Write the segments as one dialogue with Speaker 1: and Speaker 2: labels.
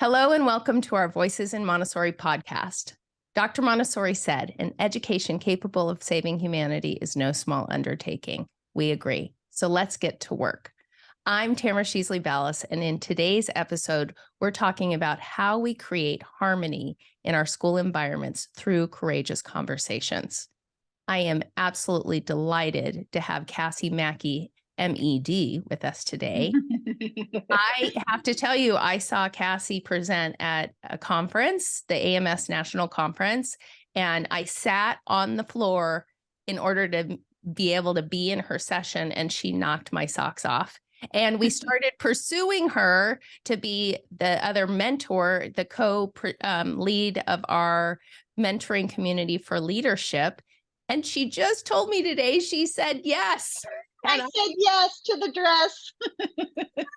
Speaker 1: Hello and welcome to our Voices in Montessori podcast. Dr. Montessori said, an education capable of saving humanity is no small undertaking. We agree. So let's get to work. I'm Tamara Sheesley Balis, and in today's episode, we're talking about how we create harmony in our school environments through courageous conversations. I am absolutely delighted to have Cassi Mackey, MED, with us today. I have to tell you, I saw Cassi present at a conference, the AMS National Conference, and I sat on the floor in order to be able to be in her session, and she knocked my socks off. And we started pursuing her to be the other mentor, the co-lead of our mentoring community for leadership. And she just told me today, she said yes.
Speaker 2: I said yes to the dress.
Speaker 1: And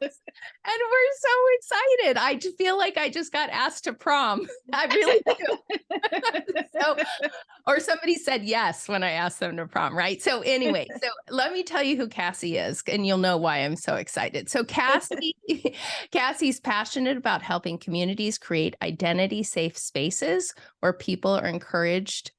Speaker 1: we're so excited. I just feel like I just got asked to prom. I really do. Or somebody said yes when I asked them to prom, right? So anyway, so let me tell you who Cassi is, and you'll know why I'm so excited. So Cassi's passionate about helping communities create identity-safe spaces where people are encouraged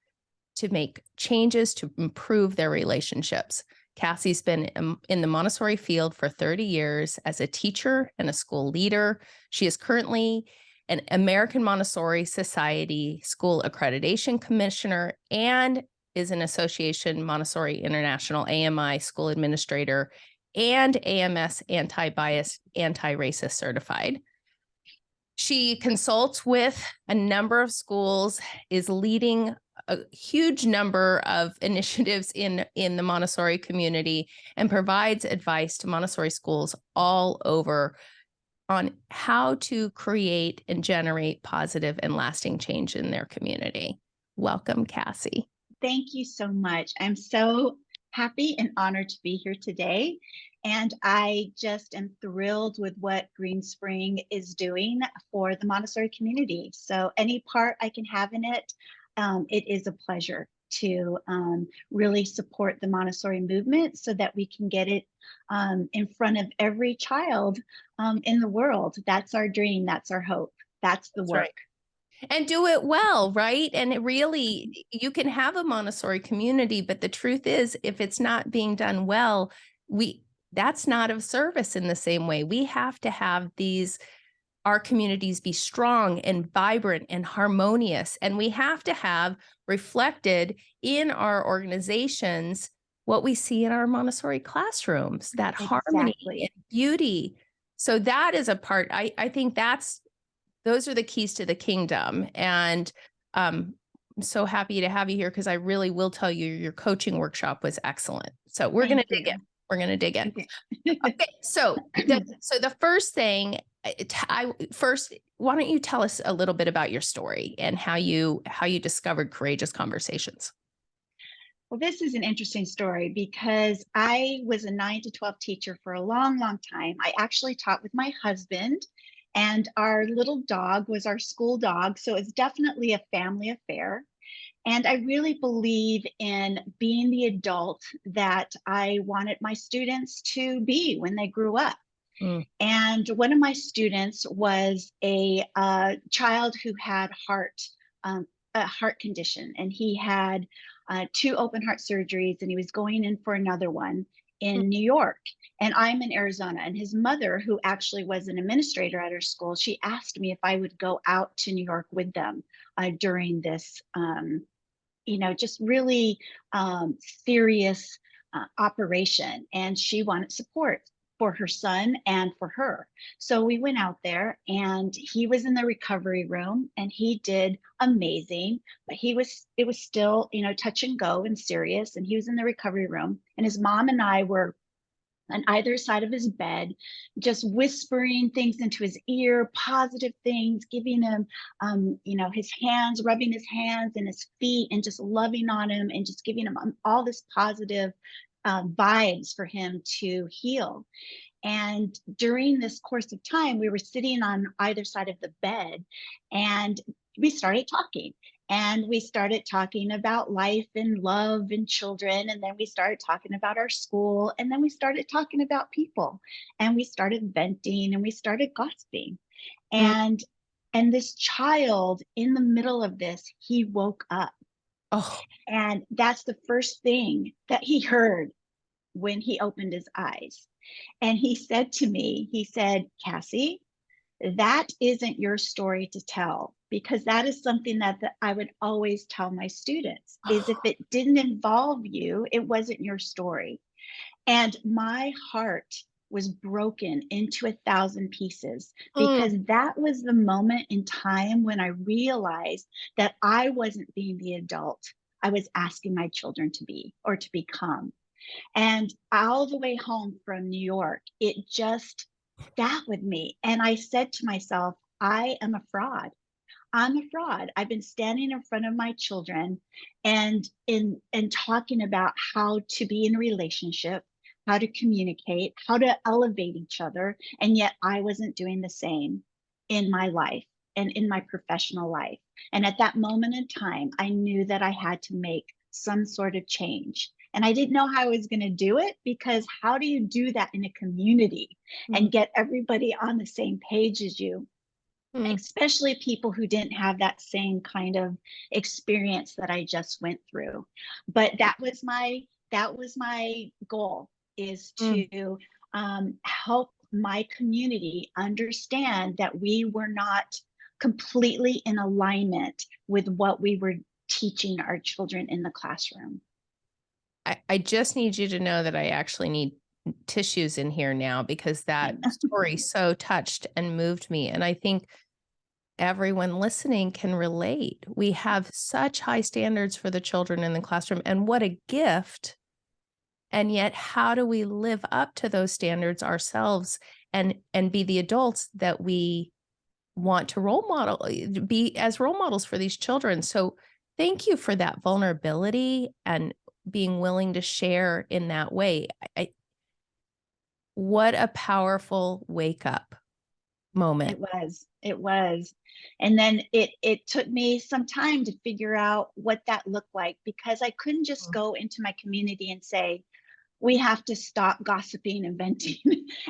Speaker 1: to make changes to improve their relationships. Cassi's been in the Montessori field for 30 years as a teacher and a school leader. She is currently an American Montessori Society School Accreditation Commissioner and is an Association Montessori International AMI School Administrator and AMS Anti-Bias, Anti-Racist Certified. She consults with a number of schools, is leading a huge number of initiatives in the Montessori community, and provides advice to Montessori schools all over on how to create and generate positive and lasting change in their community. Welcome, Cassi.
Speaker 2: Thank you so much. I'm so happy and honored to be here today. And I just am thrilled with what Greenspring is doing for the Montessori community. So any part I can have in it, it is a pleasure to really support the Montessori movement so that we can get it in front of every child in the world. That's our dream. That's our hope. That's the work.
Speaker 1: Right. And do it well, right? And it really, you can have a Montessori community, but the truth is, if it's not being done well, that's not of service in the same way. We have to have our communities be strong and vibrant and harmonious. And we have to have reflected in our organizations what we see in our Montessori classrooms, that harmony and beauty. So that is a part, I think those are the keys to the kingdom. And I'm so happy to have you here because I really will tell you your coaching workshop was excellent. So we're going to dig in. We're going to dig in. Okay. So the first thing, why don't you tell us a little bit about your story and how you discovered courageous conversations?
Speaker 2: Well, this is an interesting story because I was a 9 to 12 teacher for a long, long time. I actually taught with my husband, and our little dog was our school dog. So it's definitely a family affair. And I really believe in being the adult that I wanted my students to be when they grew up. And one of my students was a child who had a heart condition, and he had 2 open heart surgeries, and he was going in for another one in New York. And I'm in Arizona, and his mother, who actually was an administrator at her school, she asked me if I would go out to New York with them during this just really serious operation. And she wanted support for her son and for her. So we went out there, and he was in the recovery room, and he did amazing, but it was still, touch and go and serious. And he was in the recovery room, and his mom and I were on either side of his bed, just whispering things into his ear, positive things, giving him, his hands, rubbing his hands and his feet, and just loving on him, and just giving him all this positive vibes for him to heal. And during this course of time, we were sitting on either side of the bed, and we started talking. And we started talking about life and love and children. And then we started talking about our school. And then we started talking about people. And we started venting, and we started gossiping. And And this child in the middle of this, he woke up.
Speaker 1: Oh,
Speaker 2: And that's the first thing that he heard when he opened his eyes. And he said to me, he said, Cassie, that isn't your story to tell, because that is something that I would always tell my students is if it didn't involve you, it wasn't your story. And my heart was broken into 1,000 pieces,
Speaker 1: mm,
Speaker 2: because that was the moment in time when I realized that I wasn't being the adult I was asking my children to be or to become. And all the way home from New York, it just sat with me. And I said to myself, I am a fraud. I'm a fraud. I've been standing in front of my children and talking about how to be in a relationship, how to communicate, how to elevate each other. And yet I wasn't doing the same in my life and in my professional life. And at that moment in time, I knew that I had to make some sort of change. And I didn't know how I was going to do it, because how do you do that in a community
Speaker 1: mm,
Speaker 2: and get everybody on the same page as you?
Speaker 1: mm,
Speaker 2: Especially people who didn't have that same kind of experience that I just went through. But that was my goal, is
Speaker 1: mm.
Speaker 2: to help my community understand that we were not completely in alignment with what we were teaching our children in the classroom.
Speaker 1: I just need you to know that I actually need tissues in here now because that story so touched and moved me. And I think everyone listening can relate. We have such high standards for the children in the classroom, and what a gift. And yet, how do we live up to those standards ourselves and be the adults that we want to role model, be as role models for these children? So thank you for that vulnerability and being willing to share in that way. What a powerful wake up moment.
Speaker 2: It was. And then it took me some time to figure out what that looked like, because I couldn't just go into my community and say, we have to stop gossiping and venting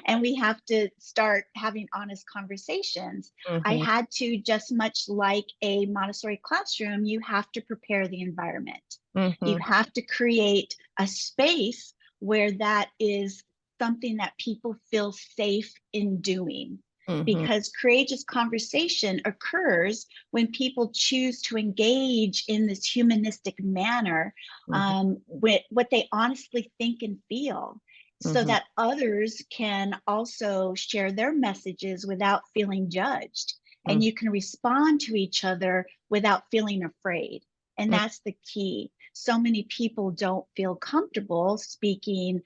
Speaker 2: and we have to start having honest conversations. I
Speaker 1: Mhm,
Speaker 2: had to, just much like a Montessori classroom, you have to prepare the environment. You
Speaker 1: mhm,
Speaker 2: have to create a space where that is something that people feel safe in doing,
Speaker 1: mhm,
Speaker 2: because courageous conversation occurs when people choose to engage in this humanistic manner,
Speaker 1: mhm,
Speaker 2: with what they honestly think and feel, so
Speaker 1: mhm,
Speaker 2: that others can also share their messages without feeling judged. And
Speaker 1: mhm,
Speaker 2: you can respond to each other without feeling afraid. And
Speaker 1: mhm.
Speaker 2: that's the key. So many people don't feel comfortable speaking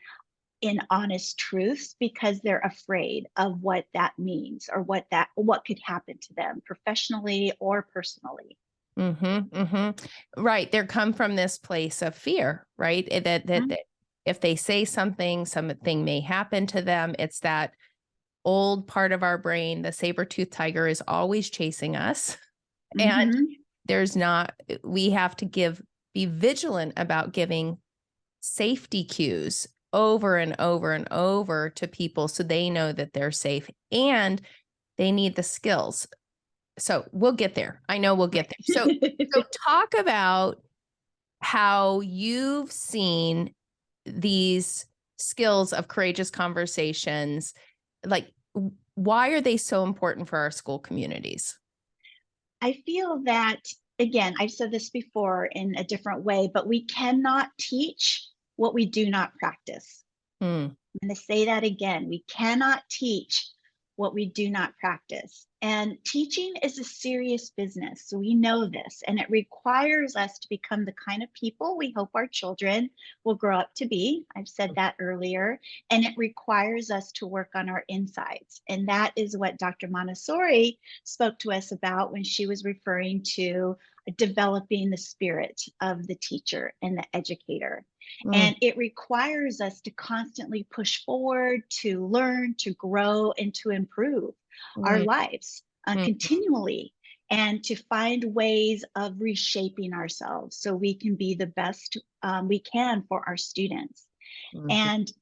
Speaker 2: in honest truths because they're afraid of what that means, or what could happen to them professionally or personally.
Speaker 1: Mhm, mhm. Right, they come from this place of fear, right? That if they say something, something may happen to them. It's that old part of our brain, the saber-toothed tiger is always chasing us, and
Speaker 2: Mm-hmm.
Speaker 1: there's not we have to be vigilant about giving safety cues over and over and over to people so they know that they're safe, and they need the skills. So we'll get there. I know we'll get there. So
Speaker 2: Right.
Speaker 1: talk about how you've seen these skills of courageous conversations. Like, why are they so important for our school communities?
Speaker 2: I feel that, again, I've said this before in a different way, but we cannot teach what we do not practice.
Speaker 1: Mm,
Speaker 2: I'm going to say that again. We cannot teach what we do not practice. And teaching is a serious business. So we know this, and it requires us to become the kind of people we hope our children will grow up to be. I've said that earlier. And it requires us to work on our insides. And that is what Dr. Montessori spoke to us about when she was referring to developing the spirit of the teacher and the educator.
Speaker 1: mm,
Speaker 2: And it requires us to constantly push forward, to learn, to grow, and to improve our
Speaker 1: mm,
Speaker 2: lives
Speaker 1: mm,
Speaker 2: continually, and to find ways of reshaping ourselves so we can be the best we can for our students.
Speaker 1: mhm,
Speaker 2: And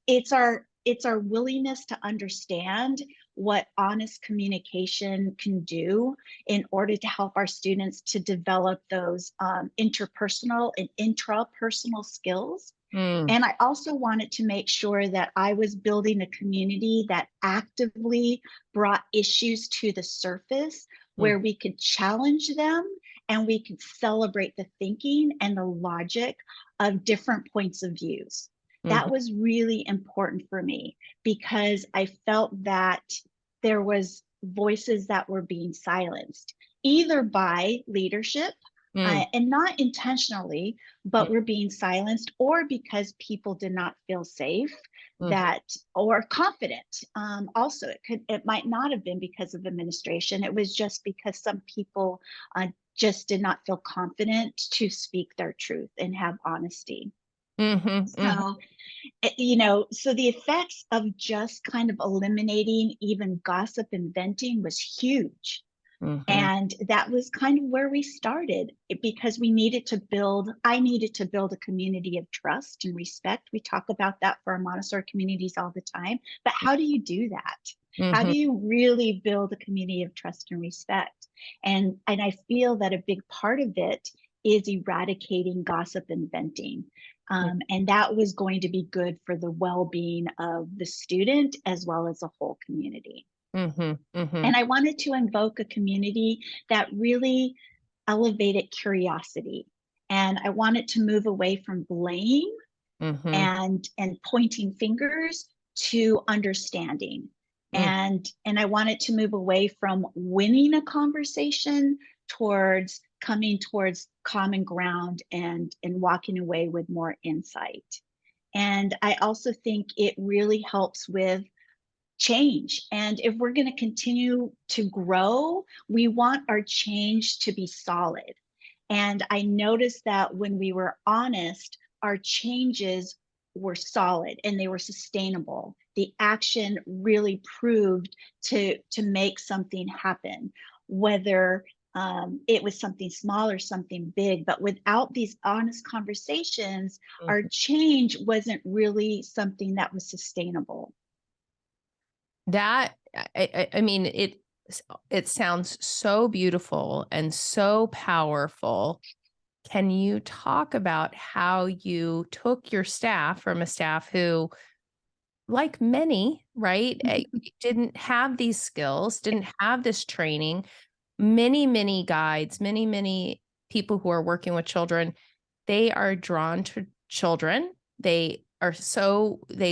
Speaker 2: it's our willingness to understand what honest communication can do in order to help our students to develop those interpersonal and intrapersonal skills.
Speaker 1: Mm,
Speaker 2: And I also wanted to make sure that I was building a community that actively brought issues to the surface
Speaker 1: mm,
Speaker 2: where we could challenge them and we could celebrate the thinking and the logic of different points of views. That
Speaker 1: mhm,
Speaker 2: was really important for me because I felt that there was voices that were being silenced, either by leadership
Speaker 1: mm,
Speaker 2: and not intentionally,
Speaker 1: mm,
Speaker 2: but were being silenced, or because people did not feel safe
Speaker 1: mhm,
Speaker 2: that or confident. Also, it might not have been because of administration. It was just because some people just did not feel confident to speak their truth and have honesty.
Speaker 1: mhm, mhm,
Speaker 2: So, so the effects of just kind of eliminating even gossip and venting was huge.
Speaker 1: mhm,
Speaker 2: And that was kind of where we started because I needed to build a community of trust and respect. We talk about that for our Montessori communities all the time. But how do you do that? How do
Speaker 1: mhm,
Speaker 2: you really build a community of trust and respect? And I feel that a big part of it is eradicating gossip and venting. And that was going to be good for the well-being of the student as well as the whole community.
Speaker 1: mhm, mhm,
Speaker 2: And I wanted to invoke a community that really elevated curiosity. And I wanted to move away from blame
Speaker 1: mhm,
Speaker 2: and pointing fingers to understanding.
Speaker 1: mhm,
Speaker 2: And I wanted to move away from winning a conversation towards coming towards common ground and walking away with more insight. And I also think it really helps with change. And if we're going to continue to grow, we want our change to be solid. And I noticed that when we were honest, our changes were solid and they were sustainable. The action really proved to make something happen, whether it was something small or something big. But without these honest conversations, our
Speaker 1: mhm.
Speaker 2: change wasn't really something that was sustainable.
Speaker 1: That I mean, it sounds so beautiful and so powerful. Can you talk about how you took your staff from a staff who, like many, right, didn't have these skills, didn't have this training, many, many guides, many, many people who are working with children, they are drawn to children. They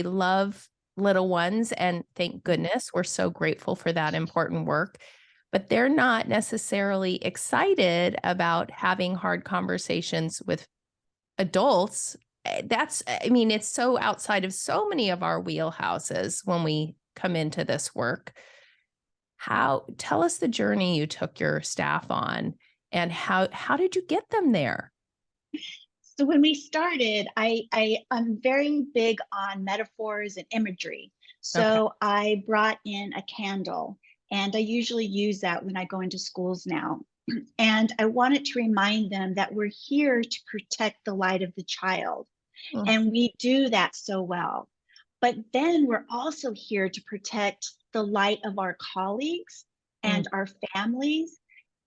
Speaker 1: love little ones, and thank goodness we're so grateful for that important work. But they're not necessarily excited about having hard conversations with adults. I mean, it's so outside of so many of our wheelhouses when we come into this work. Tell us the journey you took your staff on, and how did you get them there?
Speaker 2: So when we started, I'm very big on metaphors and imagery.
Speaker 1: Okay.
Speaker 2: So I brought in a candle, and I usually use that when I go into schools now. And I wanted to remind them that we're here to protect the light of the child.
Speaker 1: Mm,
Speaker 2: And we do that so well. But then we're also here to protect the light of our colleagues
Speaker 1: mm,
Speaker 2: and our families.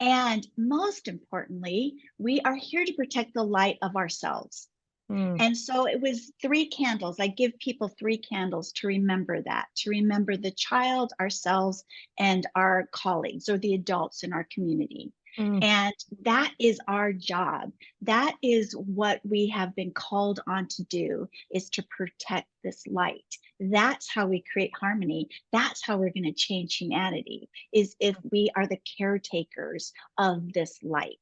Speaker 2: And most importantly, we are here to protect the light of ourselves.
Speaker 1: mm,
Speaker 2: And so it was three candles. I give people three candles to remember that, to remember the child, ourselves, and our colleagues or the adults in our community.
Speaker 1: mm,
Speaker 2: And that is our job. That is what we have been called on to do, is to protect this light. That's how we create harmony. That's how we're going to change humanity, is if we are the caretakers of this light.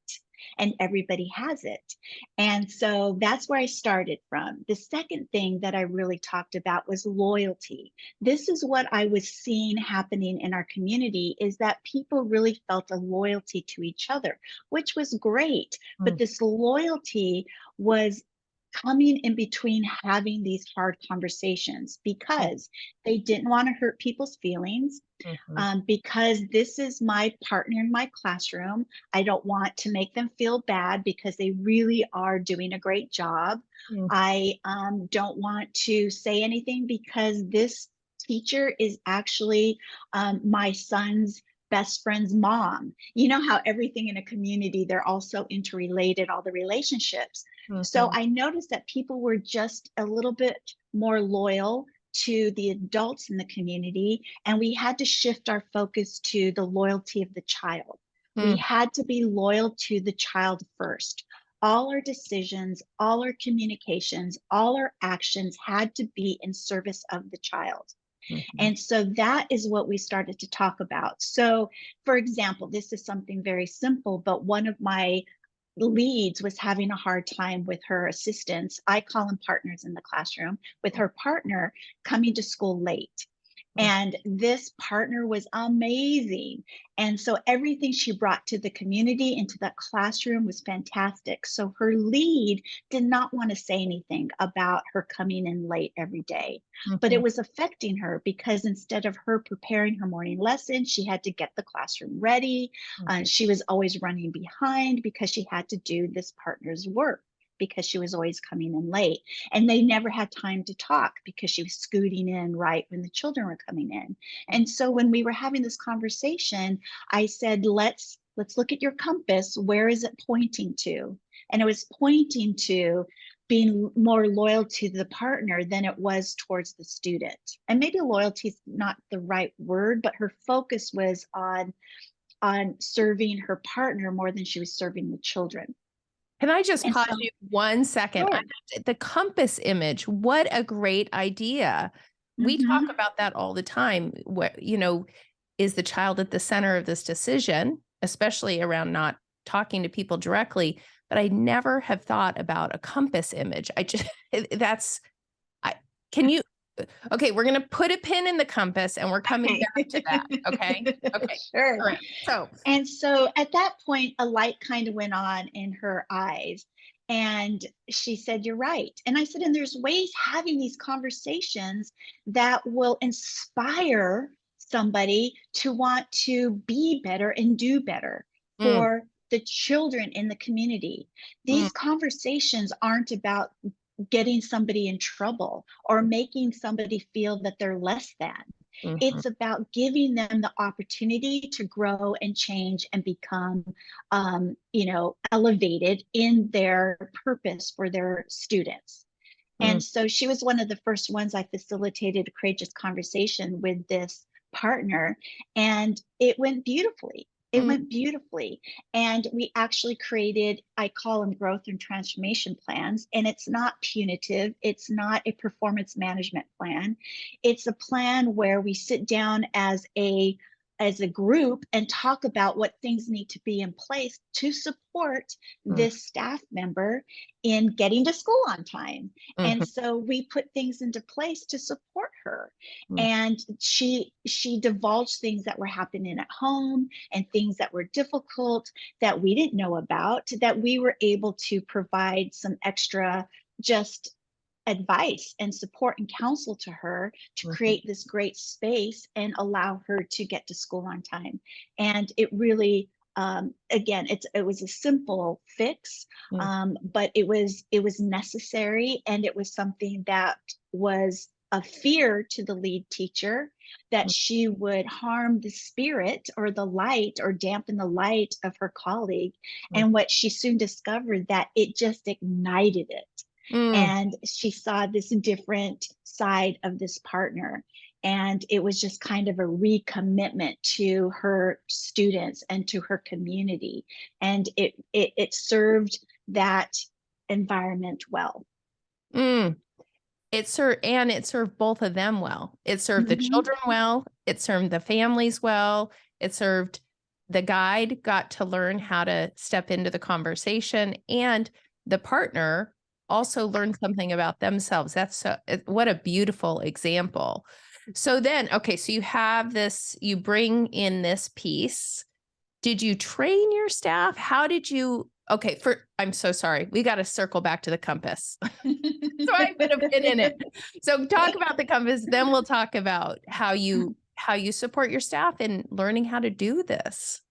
Speaker 2: And everybody has it. And so that's where I started from. The second thing that I really talked about was loyalty. This is what I was seeing happening in our community, is that people really felt a loyalty to each other, which was great. But
Speaker 1: mm,
Speaker 2: this loyalty was coming in between having these hard conversations
Speaker 1: mm,
Speaker 2: because they didn't want to hurt people's feelings,
Speaker 1: mhm,
Speaker 2: because this is my partner in my classroom. I don't want to make them feel bad because they really are doing a great job.
Speaker 1: mm,
Speaker 2: I don't want to say anything because this teacher is actually my son's best friend's mom. You know how everything in a community, they're all so interrelated, all the relationships. So
Speaker 1: Mhm.
Speaker 2: I noticed that people were just a little bit more loyal to the adults in the community, and we had to shift our focus to the loyalty of the child. We
Speaker 1: Mm,
Speaker 2: had to be loyal to the child first. All our decisions, all our communications, all our actions had to be in service of the child.
Speaker 1: mhm.
Speaker 2: And so that is what we started to talk about. So, for example, this is something very simple, but one of my leads was having a hard time with her assistants. I call them partners in the classroom, with her partner coming to school late.
Speaker 1: Mm.
Speaker 2: And this partner was amazing. And so everything she brought to the community, into the classroom, was fantastic. So her lead did not want to say anything about her coming in late every day, but it
Speaker 1: Mhm.
Speaker 2: was affecting her because instead of her preparing her morning lesson, she had to get the classroom ready.
Speaker 1: Mhm.
Speaker 2: She was always running behind because she had to do this partner's work, because she was always coming in late. And they never had time to talk because she was scooting in right when the children were coming in. And so when we were having this conversation, I said, let's look at your compass. Where is it pointing to? And it was pointing to being more loyal to the partner than it was towards the student. And maybe loyalty is not the right word, but her focus was on serving her partner more than she was serving the children.
Speaker 1: Can I just
Speaker 2: And
Speaker 1: pause
Speaker 2: so,
Speaker 1: you 1 second?
Speaker 2: sure.
Speaker 1: The compass image, what a great idea. We talk
Speaker 2: Mhm.
Speaker 1: about that all the time. What, is the child at the center of this decision, especially around not talking to people directly? But I never have thought about a compass image. I just, that's, I, can you, okay, we're going to put a pin in the compass and we're coming
Speaker 2: Okay.
Speaker 1: back to that. Okay. Okay.
Speaker 2: Sure.
Speaker 1: All right. So,
Speaker 2: And so at that point, a light kind of went on in her eyes. And she said, "You're right." And I said, "And there's ways having these conversations that will inspire somebody to want to be better and do better
Speaker 1: mm,
Speaker 2: for the children in the community.
Speaker 1: mm,
Speaker 2: These conversations aren't about getting somebody in trouble or making somebody feel that they're less than.
Speaker 1: mhm,
Speaker 2: It's about giving them the opportunity to grow and change and become, elevated in their purpose for their students.
Speaker 1: mm,
Speaker 2: And so she was one of the first ones I facilitated a courageous conversation with this partner, and it went beautifully. It
Speaker 1: mm,
Speaker 2: went beautifully. And we actually created, I call them growth and transformation plans. And it's not punitive, it's not a performance management plan. It's a plan where we sit down as a group and talk about what things need to be in place to support
Speaker 1: mm,
Speaker 2: this staff member in getting to school on time. And
Speaker 1: mhm,
Speaker 2: so we put things into place to support her.
Speaker 1: mm,
Speaker 2: And she divulged things that were happening at home and things that were difficult that we didn't know about, that we were able to provide some extra just advice and support and counsel to her to
Speaker 1: mhm,
Speaker 2: create this great space and allow her to get to school on time. And it really, again, it was a simple fix,
Speaker 1: mm,
Speaker 2: but it was necessary, and it was something that was a fear to the lead teacher, that
Speaker 1: mm,
Speaker 2: she would harm the spirit or the light or dampen the light of her colleague.
Speaker 1: mm,
Speaker 2: And what she soon discovered, that it just ignited it,
Speaker 1: mm.
Speaker 2: and she saw this different side of this partner. And it was just kind of a recommitment to her students and to her community, and it served that environment well.
Speaker 1: Mm. It served both of them well. It served the
Speaker 2: Mhm.
Speaker 1: children well. It served the families well. It served the guide got to learn how to step into the conversation, and the partner also learned something about themselves. What a beautiful example. So then, okay, so you have this, you bring in this piece. Did you train your staff? How did you, okay, I'm so sorry. We got to circle back to the compass. So I put a pin in it. So talk about the compass, then we'll talk about how you support your staff in learning how to do this.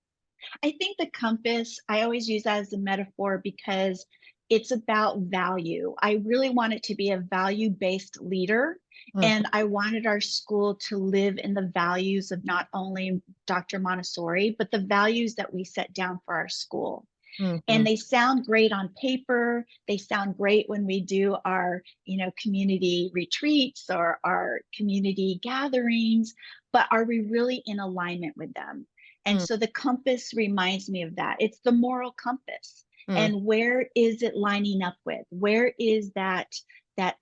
Speaker 2: I think the compass, I always use that as a metaphor because it's about value. I really want it to be a value based leader.
Speaker 1: Mm,
Speaker 2: And I wanted our school to live in the values of not only Dr. Montessori, but the values that we set down for our school. And
Speaker 1: mhm,
Speaker 2: they sound great on paper. They sound great when we do our, community retreats or our community gatherings, but are we really in alignment with them? And
Speaker 1: mm,
Speaker 2: so the compass reminds me of that. It's the moral compass.
Speaker 1: mm,
Speaker 2: And where is it lining up with? Where is that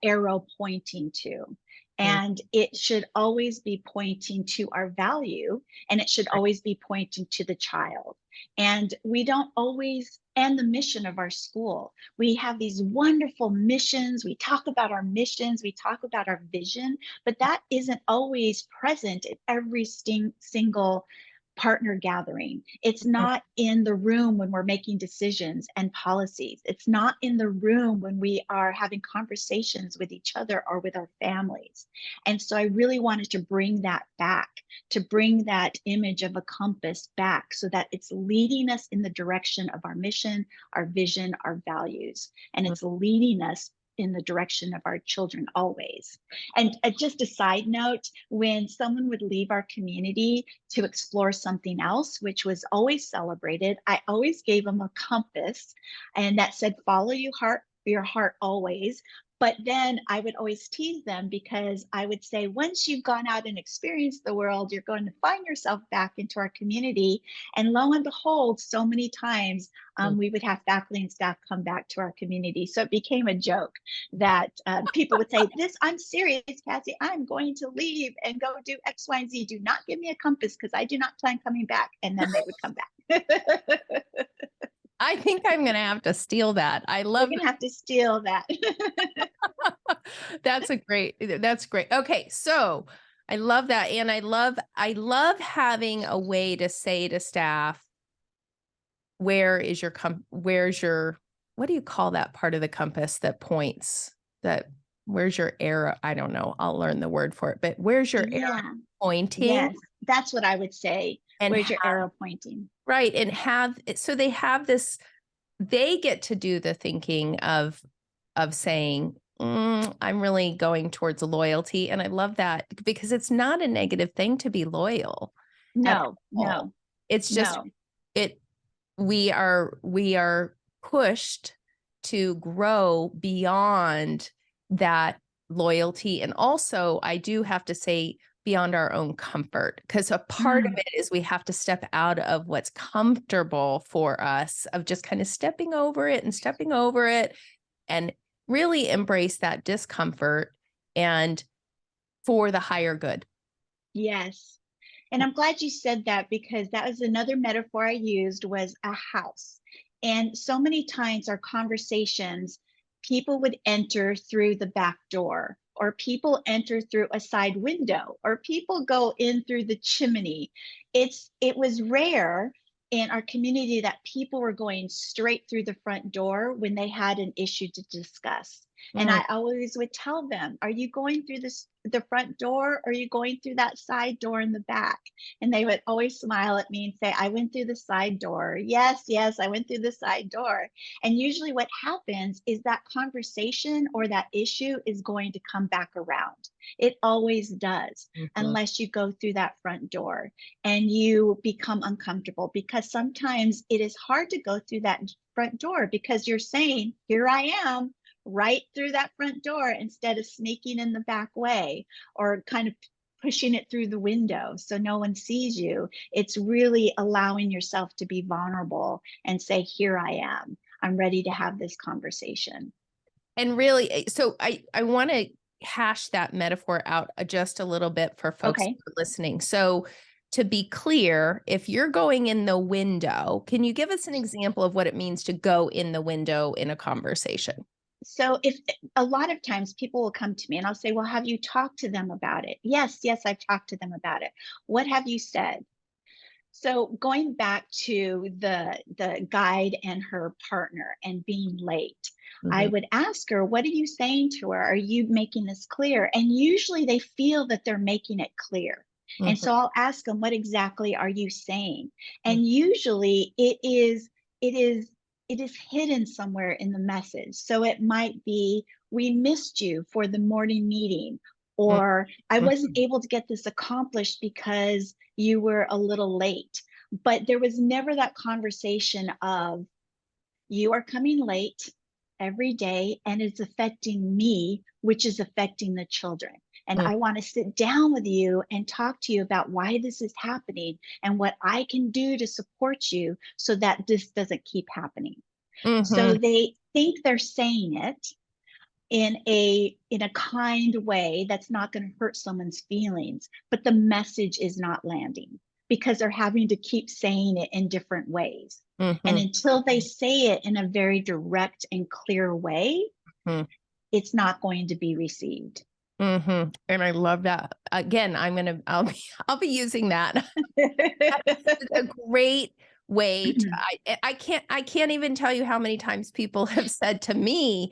Speaker 2: arrow pointing to?
Speaker 1: mm.
Speaker 2: And it should always be pointing to our value, and it should
Speaker 1: Right.
Speaker 2: always be pointing to the child. And we don't always, and the mission of our school. We have these wonderful missions. We talk about our missions, we talk about our vision, but that isn't always present at every single partner gathering. It's
Speaker 1: Mm,
Speaker 2: not in the room when we're making decisions and policies. It's not in the room when we are having conversations with each other or with our families. And so I really wanted to bring that back, to bring that image of a compass back so that it's leading us in the direction of our mission, our vision, our values, and
Speaker 1: mm.
Speaker 2: it's leading us in the direction of our children always. And just a side note, when someone would leave our community to explore something else, which was always celebrated, I always gave them a compass and that said, follow your heart always. But then I would always tease them because I would say, once you've gone out and experienced the world, you're going to find yourself back into our community. And lo and behold, so many times
Speaker 1: Mm.
Speaker 2: we would have faculty and staff come back to our community. So it became a joke that people would say, I'm serious, Cassie, I'm going to leave and go do X, Y, and Z. Do not give me a compass because I do not plan coming back. And then they would come back.
Speaker 1: I think I'm going to have to steal that. I
Speaker 2: You're
Speaker 1: love
Speaker 2: going to have to steal that.
Speaker 1: that. That's great. Okay. So I love that. And I love having a way to say to staff, where's your, what do you call that part of the compass that points where's your arrow? I don't know. I'll learn the word for it, but where's your arrow
Speaker 2: Yeah.
Speaker 1: pointing?
Speaker 2: Yes. That's what I would say.
Speaker 1: And
Speaker 2: Where's your arrow pointing?
Speaker 1: right. And so they have this, they get to do the thinking of saying, I'm really going towards loyalty. And I love that because it's not a negative thing to be loyal at
Speaker 2: No,
Speaker 1: all.
Speaker 2: no,
Speaker 1: It's just,
Speaker 2: no.
Speaker 1: it, we are pushed to grow beyond that loyalty. And also, I do have to say, beyond our own comfort, because a part of
Speaker 2: Mm,
Speaker 1: it is we have to step out of what's comfortable for us, of just kind of stepping over it and really embrace that discomfort and for the higher good.
Speaker 2: yes. And I'm glad you said that because that was another metaphor I used was a house. And so many times our conversations, people would enter through the back door, or people enter through a side window, or people go in through the chimney. It was rare in our community that people were going straight through the front door when they had an issue to discuss. And
Speaker 1: Mm,
Speaker 2: I always would tell them, are you going through the front door, or are you going through that side door in the back? And they would always smile at me and say, I went through the side door. Yes, yes, I went through the side door. And usually what happens is that conversation or that issue is going to come back around. It always does,
Speaker 1: mhm.
Speaker 2: unless you go through that front door and you become uncomfortable, because sometimes it is hard to go through that front door because you're saying, here I am, right through that front door, instead of sneaking in the back way or kind of pushing it through the window so no one sees you. It's really allowing yourself to be vulnerable and say, here I am. I'm ready to have this conversation.
Speaker 1: And really, so I want to hash that metaphor out just a little bit for folks who
Speaker 2: Okay.
Speaker 1: are listening. So to be clear, if you're going in the window, can you give us an example of what it means to go in the window in a conversation?
Speaker 2: So if a lot of times people will come to me and I'll say, well, have you talked to them about it? Yes, yes, I've talked to them about it. What have you said? So going back to the guide and her partner and being late, I
Speaker 1: Mhm,
Speaker 2: would ask her, what are you saying to her? Are you making this clear? And usually they feel that they're making it clear. And
Speaker 1: mhm,
Speaker 2: so I'll ask them, what exactly are you saying?
Speaker 1: mhm.
Speaker 2: And usually it is it is hidden somewhere in the message. So it might be, we missed you for the morning meeting, or I
Speaker 1: Mhm.
Speaker 2: wasn't able to get this accomplished because you were a little late. But there was never that conversation of, you are coming late every day and it's affecting me, which is affecting the children. And
Speaker 1: Mhm.
Speaker 2: I want to sit down with you and talk to you about why this is happening and what I can do to support you so that this doesn't keep happening. So
Speaker 1: Mhm.
Speaker 2: they think they're saying it in a kind way that's not going to hurt someone's feelings, but the message is not landing because they're having to keep saying it in different ways. And
Speaker 1: Mhm.
Speaker 2: until they say it in a very direct and clear way,
Speaker 1: Mhm.
Speaker 2: it's not going to be received.
Speaker 1: And I love that. Again, I'll be using that. That's a great way to, I can't even tell you how many times people have said to me,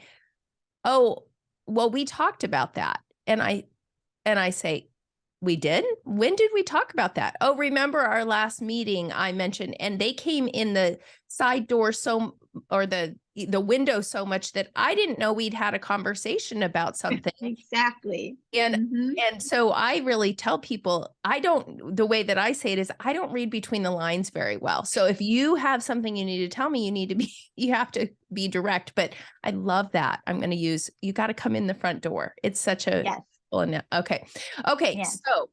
Speaker 1: "Oh, well, we talked about that." And I say, "We did? When did we talk about that?" "Oh, remember our last meeting I mentioned," and they came in the side door or the window so much that I didn't know we'd had a conversation about something.
Speaker 2: Exactly.
Speaker 1: And
Speaker 2: Mhm.
Speaker 1: and so I really tell people, the way that I say it is, I don't read between the lines very well. So if you have something you need to tell me, you have to be direct. But I love that. I'm going to use, you got to come in the front door. It's such a,
Speaker 2: Yes.
Speaker 1: okay. Okay.
Speaker 2: Yes.
Speaker 1: So,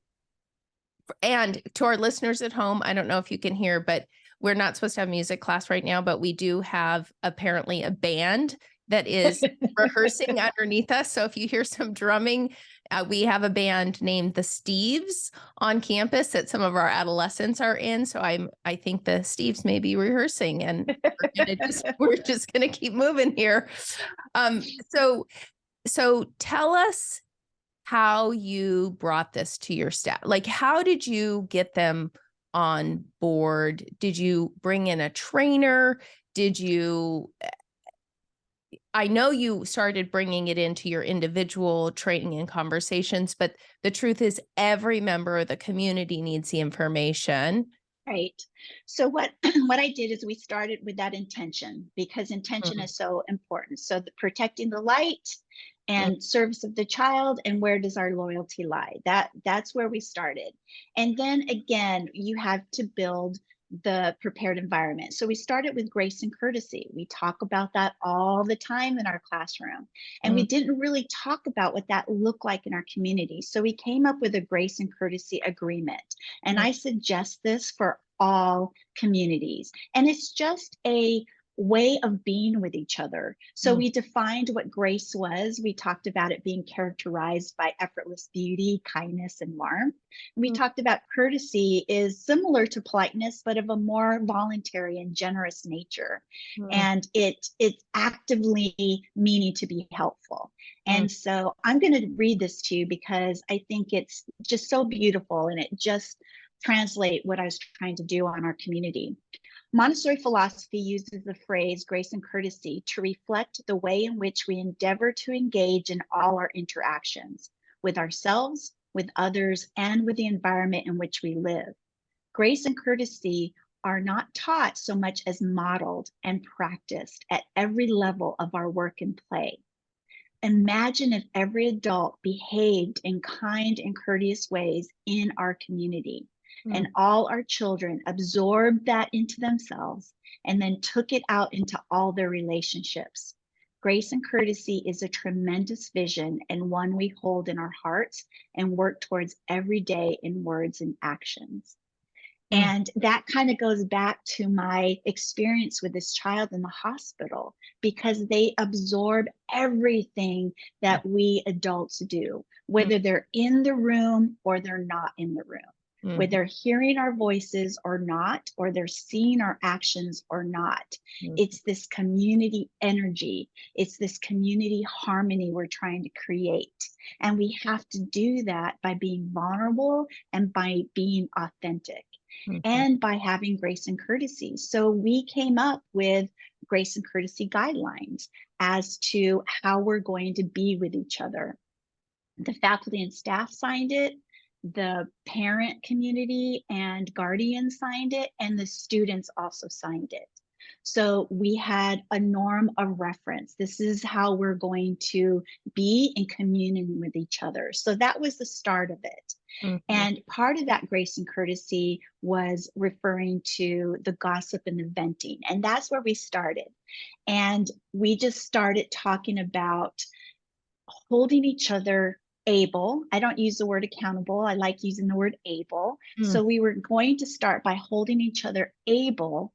Speaker 1: and to our listeners at home, I don't know if you can hear, but we're not supposed to have music class right now, but we do have apparently a band that is rehearsing underneath us. So if you hear some drumming, we have a band named the Steves on campus that some of our adolescents are in. So I think the Steves may be rehearsing, and we're just gonna keep moving here. Um, so tell us how you brought this to your staff. Like, how did you get them on board? Did you bring in a trainer? Did you, I know you started bringing it into your individual training and conversations, but the truth is every member of the community needs the information.
Speaker 2: Right. So what what I did is we started with that intention because intention
Speaker 1: Mhm.
Speaker 2: is so important. So protecting the light
Speaker 1: Mhm.
Speaker 2: and service of the child, and where does our loyalty lie? That's where we started. And then again, you have to build the prepared environment. So we started with grace and courtesy. We talk about that all the time in our classroom. And we
Speaker 1: Mhm.
Speaker 2: didn't really talk about what that looked like in our community. So we came up with a grace and courtesy agreement. And I suggest this for all communities. And it's just a way of being with each other. So
Speaker 1: Mhm.
Speaker 2: we defined what grace was. We talked about it being characterized by effortless beauty, kindness, and warmth. And we
Speaker 1: Mhm.
Speaker 2: talked about courtesy is similar to politeness, but of a more voluntary and generous nature.
Speaker 1: Mhm.
Speaker 2: And it's actively meaning to be helpful.
Speaker 1: Mhm.
Speaker 2: And so I'm going to read this to you because I think it's just so beautiful and it just translate what I was trying to do on our community. Montessori philosophy uses the phrase grace and courtesy to reflect the way in which we endeavor to engage in all our interactions with ourselves, with others, and with the environment in which we live. Grace and courtesy are not taught so much as modeled and practiced at every level of our work and play. Imagine if every adult behaved in kind and courteous ways in our community, and
Speaker 1: Mhm.
Speaker 2: all our children absorbed that into themselves and then took it out into all their relationships. Grace and courtesy is a tremendous vision and one we hold in our hearts and work towards every day in words and actions.
Speaker 1: Mhm.
Speaker 2: And that kind of goes back to my experience with this child in the hospital because they absorb everything that we adults do, whether they're in the room or they're not in the room, whether
Speaker 1: Mhm.
Speaker 2: they're hearing our voices or not, or they're seeing our actions or not.
Speaker 1: Mhm.
Speaker 2: It's this community energy, it's this community harmony we're trying to create. And we have to do that by being vulnerable and by being authentic
Speaker 1: Mhm.
Speaker 2: and by having grace and courtesy. So we came up with grace and courtesy guidelines as to how we're going to be with each other. The faculty and staff signed it, the parent community and guardians signed it, and the students also signed it. So we had a norm of reference. This is how we're going to be in communion with each other. So that was the start of it.
Speaker 1: Mhm.
Speaker 2: And part of that grace and courtesy was referring to the gossip and the venting. And that's where we started. And we just started talking about holding each other able. I don't use the word accountable. I like using the word able.
Speaker 1: Mm.
Speaker 2: So we were going to start by holding each other able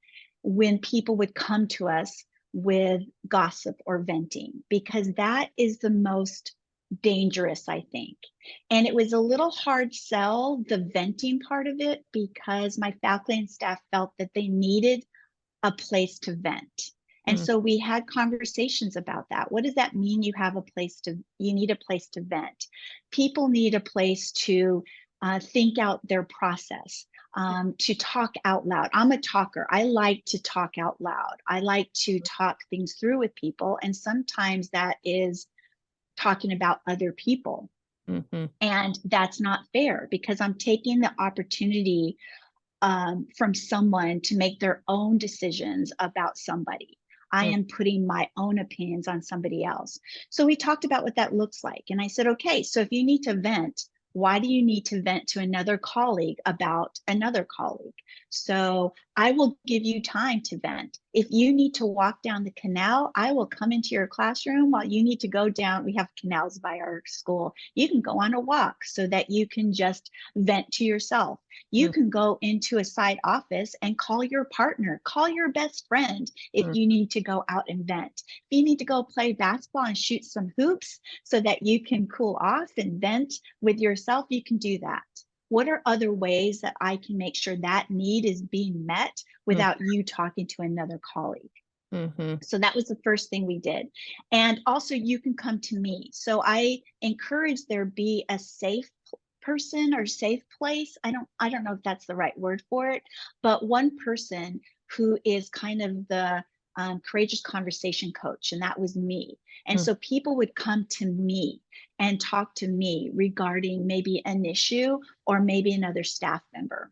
Speaker 2: when people would come to us with gossip or venting, because that is the most dangerous, I think. And it was a little hard sell, the venting part of it, because my faculty and staff felt that they needed a place to vent. And
Speaker 1: Mm.
Speaker 2: so we had conversations about that. What does that mean? You need a place to vent. People need a place to think out their process, to talk out loud. I'm a talker. I like to talk out loud. I like to talk things through with people. And sometimes that is talking about other people.
Speaker 1: Mhm.
Speaker 2: And that's not fair, because I'm taking the opportunity from someone to make their own decisions about somebody. I
Speaker 1: Mm.
Speaker 2: am putting my own opinions on somebody else. So we talked about what that looks like. And I said, okay, so if you need to vent, why do you need to vent to another colleague about another colleague? So I will give you time to vent. If you need to walk down the canal, I will come into your classroom while you need to go down. We have canals by our school. You can go on a walk so that you can just vent to yourself. You
Speaker 1: Mm.
Speaker 2: can go into a side office and call your partner, call your best friend if
Speaker 1: Mm.
Speaker 2: you need to go out and vent. If you need to go play basketball and shoot some hoops so that you can cool off and vent with yourself, you can do that. What are other ways that I can make sure that need is being met
Speaker 1: Mm.
Speaker 2: without you talking to another colleague?
Speaker 1: Mhm.
Speaker 2: So that was the first thing we did. And also, you can come to me. So I encourage there be a safe person or safe place. I don't know if that's the right word for it, but one person who is kind of the courageous conversation coach, and that was me. And
Speaker 1: Mm.
Speaker 2: so people would come to me and talk to me regarding maybe an issue or maybe another staff member.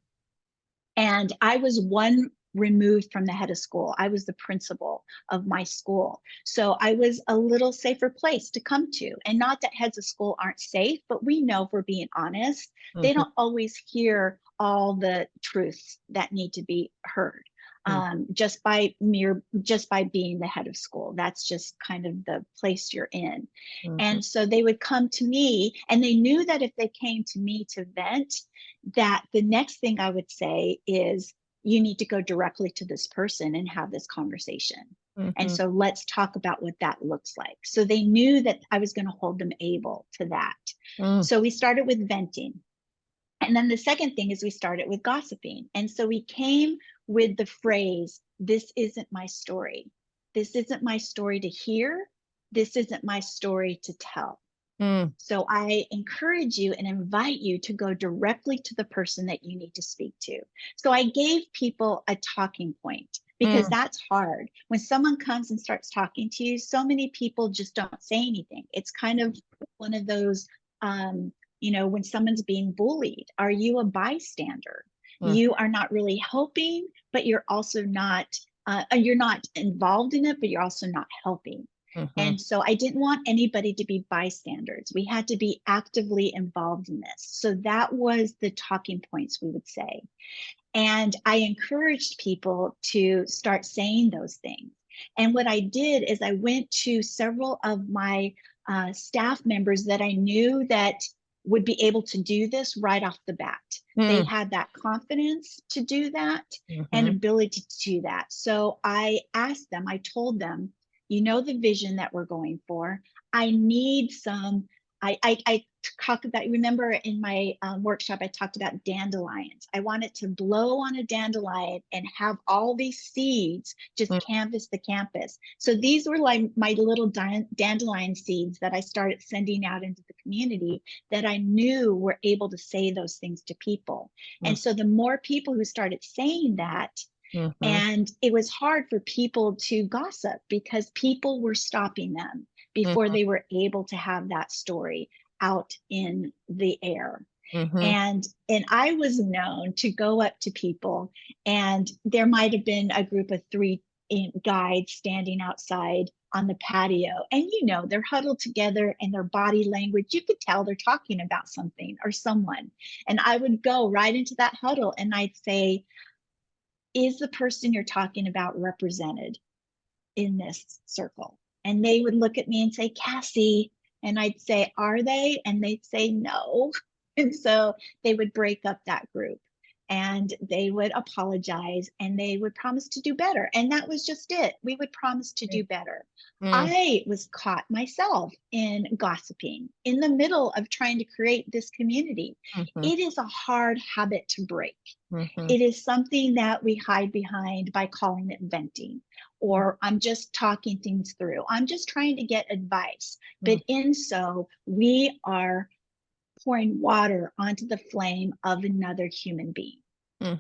Speaker 2: And I was one removed from the head of school. I was the principal of my school. So I was a little safer place to come to. And not that heads of school aren't safe, but we know, if we're being honest, they
Speaker 1: Mhm.
Speaker 2: don't always hear all the truths that need to be heard.
Speaker 1: Mm.
Speaker 2: Just by being the head of school. That's just kind of the place you're in.
Speaker 1: Mhm.
Speaker 2: And so they would come to me, and they knew that if they came to me to vent, that the next thing I would say is, you need to go directly to this person and have this conversation. And
Speaker 1: Mhm.
Speaker 2: so let's talk about what that looks like. So they knew that I was going to hold them able to that.
Speaker 1: Mm.
Speaker 2: So we started with venting. And then the second thing is we started with gossiping. And so we came with the phrase, this isn't my story. This isn't my story to hear. This isn't my story to tell.
Speaker 1: Mm.
Speaker 2: So I encourage you and invite you to go directly to the person that you need to speak to. So I gave people a talking point, because
Speaker 1: Mm.
Speaker 2: that's hard. When someone comes and starts talking to you, so many people just don't say anything. It's kind of one of those, when someone's being bullied, are you a bystander?
Speaker 1: Mm.
Speaker 2: You are not really helping, but you're not involved in it, but you're also not helping.
Speaker 1: Mhm.
Speaker 2: And so I didn't want anybody to be bystanders. We had to be actively involved in this. So that was the talking points, we would say. And I encouraged people to start saying those things. And what I did is I went to several of my staff members that I knew that would be able to do this right off the bat. They
Speaker 1: Mm.
Speaker 2: had that confidence to do that and
Speaker 1: Mhm.
Speaker 2: ability to do that. So I asked them, I told them, you know, the vision that we're going for. I need some, I talk about, remember in my workshop, I talked about dandelions. I wanted to blow on a dandelion and have all these seeds just
Speaker 1: Mm.
Speaker 2: canvas the campus. So these were like my little dandelion seeds that I started sending out into the community, that I knew were able to say those things to people.
Speaker 1: Mm.
Speaker 2: And so the more people who started saying that,
Speaker 1: Mhm.
Speaker 2: and it was hard for people to gossip, because people were stopping them before
Speaker 1: Mhm.
Speaker 2: they were able to have that story out in the air.
Speaker 1: Mhm.
Speaker 2: And I was known to go up to people, and there might have been a group of 3 guides standing outside on the patio, and they're huddled together, and their body language, you could tell they're talking about something or someone. And I would go right into that huddle and I'd say, is the person you're talking about represented in this circle? And they would look at me and say, Cassie. And I'd say, are they? And they'd say, no. And so they would break up that group, and they would apologize, and they would promise to do better. And that was just it. We would promise to do better. I was caught myself in gossiping in the middle of trying to create this community. It is a hard habit to break. It is something that we hide behind by calling it venting, or I'm just talking things through. I'm just trying to get advice. But in so, we are pouring water onto the flame of another human being.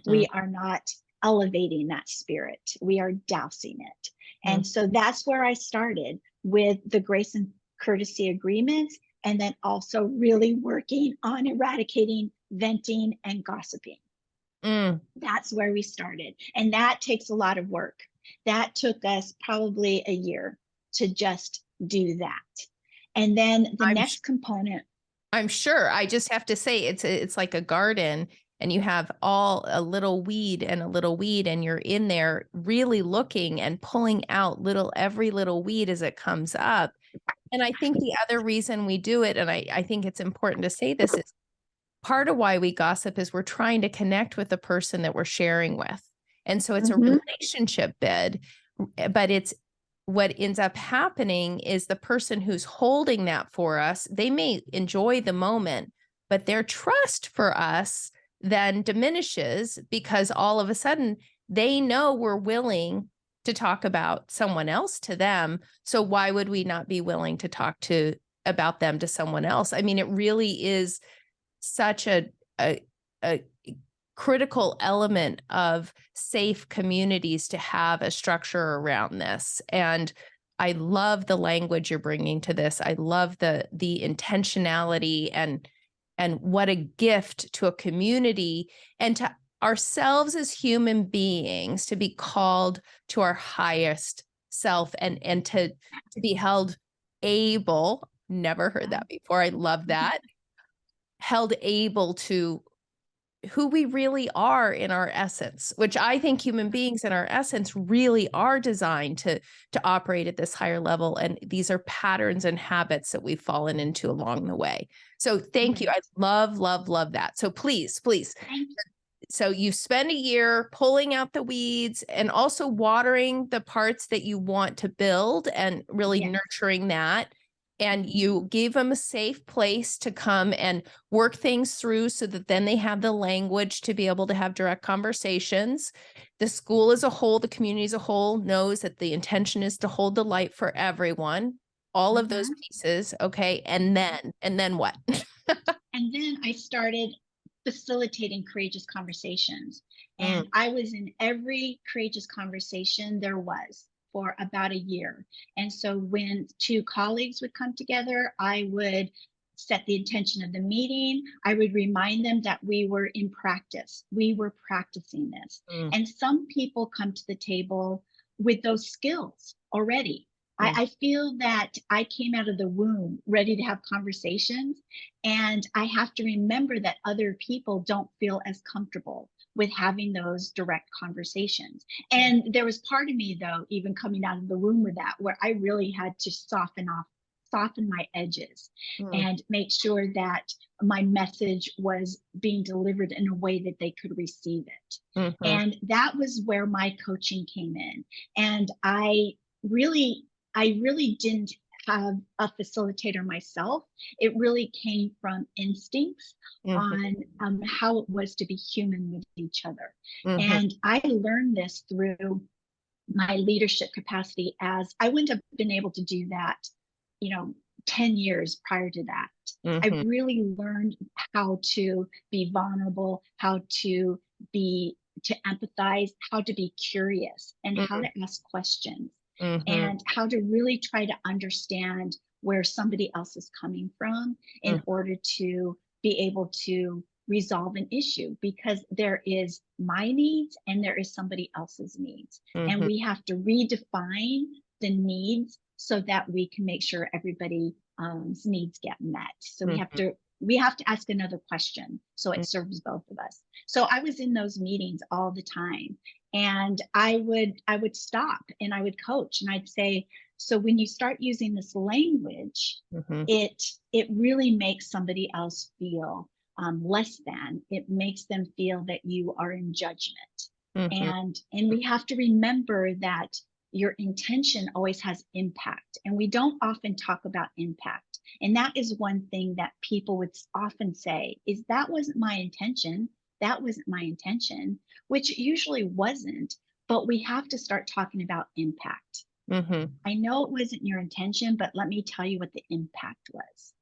Speaker 2: We are not elevating that spirit. We are dousing it. And so that's where I started with the grace and courtesy agreements, and then also really working on eradicating venting and gossiping. That's where we started. And that takes a lot of work. That took us probably a year to just do that. And then the next component.
Speaker 1: I'm sure. I just have to say, it's like a garden, and you have a little weed and a little weed, and you're in there really looking and pulling out every little weed as it comes up. And I think the other reason we do it, and I think it's important to say this, is part of why we gossip is we're trying to connect with the person that we're sharing with. And so it's a relationship bid, but it's what ends up happening is the person who's holding that for us, they may enjoy the moment, but their trust for us then diminishes, because all of a sudden they know we're willing to talk about someone else to them. So why would we not be willing to talk about them to someone else? I mean, it really is such a critical element of safe communities to have a structure around this. And I love the language you're bringing to this. I love the intentionality and what a gift to a community and to ourselves as human beings to be called to our highest self and to be held able. Never heard that before. I love that. Held able to who we really are in our essence, which I think human beings in our essence really are designed to operate at this higher level. And these are patterns and habits that we've fallen into along the way. So thank you. I love, love, love that. So please. So you spend a year pulling out the weeds and also watering the parts that you want to build and really nurturing that. And you gave them a safe place to come and work things through so that then they have the language to be able to have direct conversations. The school as a whole, the community as a whole knows that the intention is to hold the light for everyone. All of those pieces. Okay. And then what?
Speaker 2: And then I started facilitating courageous conversations. And I was in every courageous conversation there was for about a year. And so when two colleagues would come together, I would set the intention of the meeting. I would remind them that we were in practice. We were practicing this. And some people come to the table with those skills already. I feel that I came out of the womb ready to have conversations, and I have to remember that other people don't feel as comfortable with having those direct conversations. And there was part of me, though, even coming out of the womb with that, where I really had to soften my edges and make sure that my message was being delivered in a way that they could receive it. And that was where my coaching came in. And I really didn't have a facilitator myself. It really came from instincts on how it was to be human with each other. And I learned this through my leadership capacity, as I wouldn't have been able to do that, 10 years prior to that. I really learned how to be vulnerable, how to empathize, how to be curious, and how to ask questions. And how to really try to understand where somebody else is coming from in order to be able to resolve an issue, because there is my needs and there is somebody else's needs. And we have to redefine the needs so that we can make sure everybody's needs get met. So we have to ask another question so it serves both of us. So I was in those meetings all the time, and I would stop and I would coach and I'd say, so when you start using this language, it really makes somebody else feel less than. It makes them feel that you are in judgment. And we have to remember that your intention always has impact, and we don't often talk about impact. And that is one thing that people would often say is, that wasn't my intention. That wasn't my intention, which usually wasn't, but we have to start talking about impact. I know it wasn't your intention, but let me tell you what the impact was.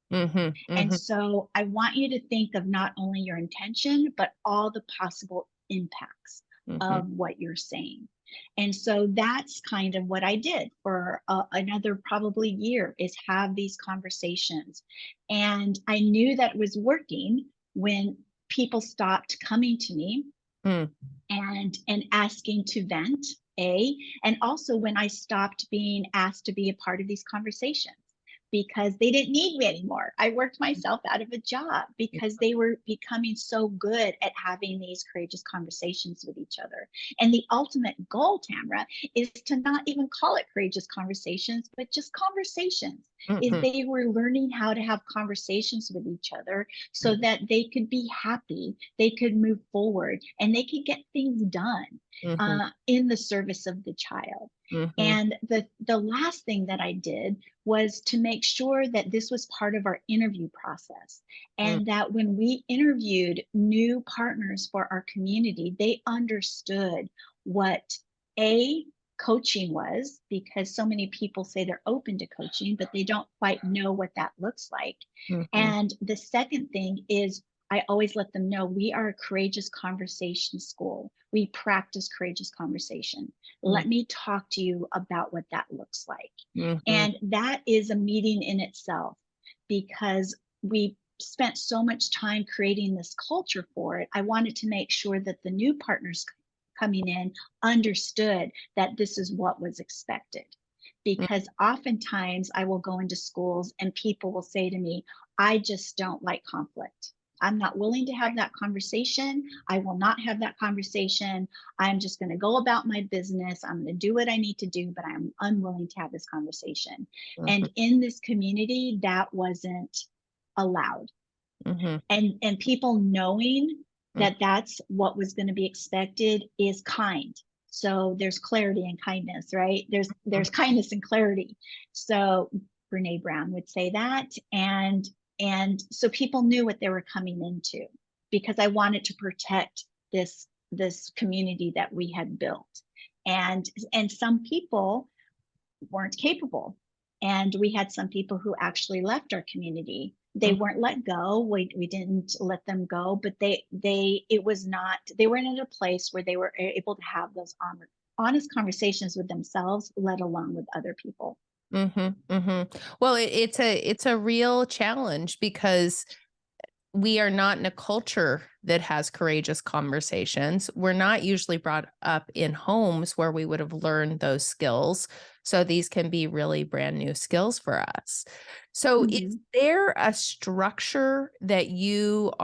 Speaker 2: And so I want you to think of not only your intention, but all the possible impacts of what you're saying. And so that's kind of what I did for another probably year, is have these conversations. And I knew that it was working when people stopped coming to me and asking to vent, and also when I stopped being asked to be a part of these conversations, because they didn't need me anymore. I worked myself out of a job because they were becoming so good at having these courageous conversations with each other. And the ultimate goal, Tamara, is to not even call it courageous conversations, but just conversations. Is they were learning how to have conversations with each other so that they could be happy, they could move forward, and they could get things done in the service of the child. And the last thing that I did was to make sure that this was part of our interview process, and that when we interviewed new partners for our community, they understood what coaching was, because so many people say they're open to coaching, but they don't quite know what that looks like. And the second thing is, I always let them know we are a courageous conversation school. We practice courageous conversation. Let me talk to you about what that looks like. And that is a meeting in itself, because we spent so much time creating this culture for it. I wanted to make sure that the new partners coming in understood that this is what was expected. Because oftentimes I will go into schools and people will say to me, I just don't like conflict. I'm not willing to have that conversation. I will not have that conversation. I'm just going to go about my business. I'm going to do what I need to do, but I'm unwilling to have this conversation. And in this community, that wasn't allowed. And people knowing that that's what was going to be expected is kind. So there's clarity and kindness, right? There's kindness and clarity. So Brene Brown would say that. And so people knew what they were coming into, because I wanted to protect this community that we had built. And some people weren't capable. And we had some people who actually left our community. They weren't let go. We didn't let them go, but they weren't in a place where they were able to have those honest conversations with themselves, let alone with other people.
Speaker 1: Well, it's a real challenge, because we are not in a culture that has courageous conversations. We're not usually brought up in homes where we would have learned those skills. So these can be really brand new skills for us. So is there a structure that you